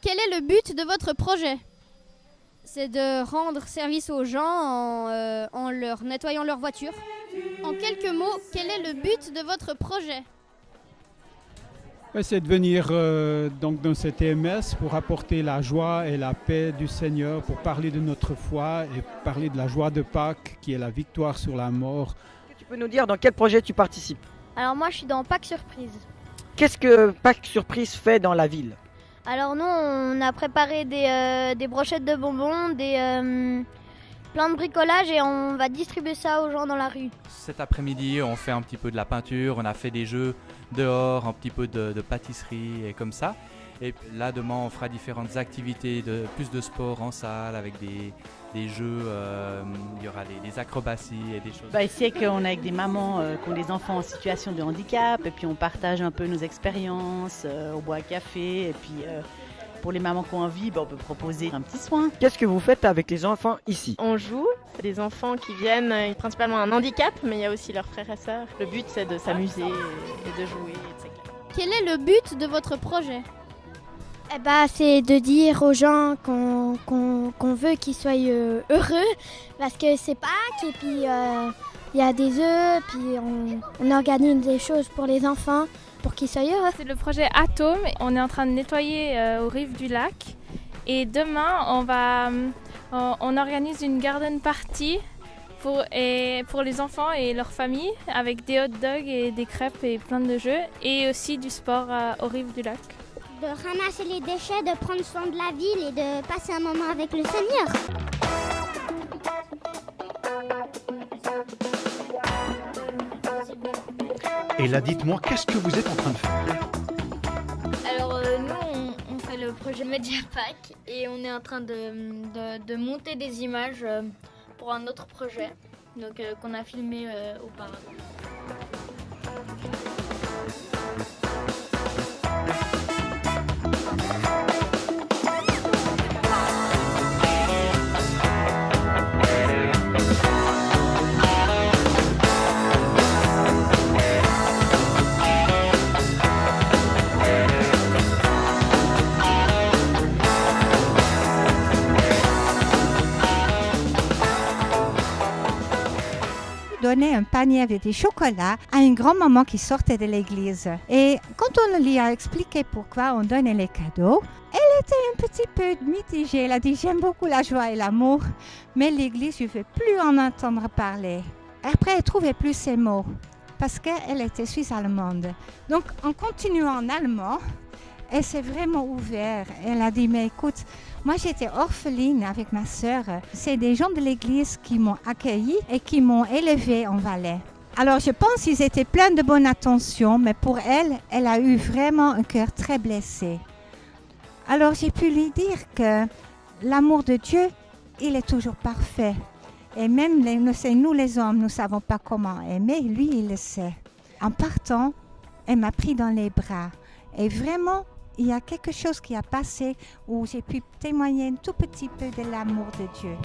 quel est le but de votre projet? C'est de rendre service aux gens en leur nettoyant leur voiture. En quelques mots, quel est le but de votre projet? C'est de venir donc dans cette EMS pour apporter la joie et la paix du Seigneur, pour parler de notre foi et parler de la joie de Pâques qui est la victoire sur la mort. Tu peux nous dire dans quel projet tu participes? Alors moi je suis dans Pâques Surprise. Qu'est-ce que Pâques Surprise fait dans la ville? Alors nous on a préparé des brochettes de bonbons, plein de bricolage et on va distribuer ça aux gens dans la rue. Cet après-midi, on fait un petit peu de la peinture, on a fait des jeux dehors, un petit peu de pâtisserie et comme ça. Et là, demain, on fera différentes activités, plus de sport en salle avec des jeux, il y aura des acrobaties et des choses. Ici, on est avec des mamans qui ont des enfants en situation de handicap et puis on partage un peu nos expériences, on boit un café et puis pour les mamans qui ont envie, on peut proposer un petit soin. Qu'est-ce que vous faites avec les enfants ici? On joue, c'est des enfants qui viennent principalement un handicap, mais il y a aussi leurs frères et sœurs. Le but c'est de s'amuser et de jouer, etc. Quel est le but de votre projet? C'est de dire aux gens qu'on veut qu'ils soient heureux parce que c'est Pâques et puis il y a des œufs, puis on organise des choses pour les enfants pour qu'ils soient heureux. C'est le projet Atome, on est en train de nettoyer aux rives du lac et demain on organise une garden party pour les enfants et leurs familles avec des hot dogs et des crêpes et plein de jeux et aussi du sport aux rives du lac. De ramasser les déchets, de prendre soin de la ville et de passer un moment avec le Seigneur. Et là, dites-moi, qu'est-ce que vous êtes en train de faire? Alors nous on fait le projet Mediapack et on est en train de monter des images pour un autre projet qu'on a filmé auparavant. Donner un panier avec des chocolats à une grand-maman qui sortait de l'église. Et quand on lui a expliqué pourquoi on donnait les cadeaux, elle était un petit peu mitigée. Elle a dit « J'aime beaucoup la joie et l'amour, mais l'église, je ne veux plus en entendre parler. » Après, elle ne trouvait plus ces mots parce qu'elle était suisse-allemande. Donc, en continuant en allemand, elle s'est vraiment ouverte. Elle a dit « Mais écoute, moi, j'étais orpheline avec ma sœur. C'est des gens de l'église qui m'ont accueillie et qui m'ont élevée en Valais. Alors, je pense qu'ils étaient pleins de bonne attention, mais pour elle, elle a eu vraiment un cœur très blessé. Alors, j'ai pu lui dire que l'amour de Dieu, il est toujours parfait. Et même nous les hommes, nous ne savons pas comment aimer. Lui, il le sait. En partant, elle m'a pris dans les bras. Et vraiment, il y a quelque chose qui a passé où j'ai pu témoigner un tout petit peu de l'amour de Dieu.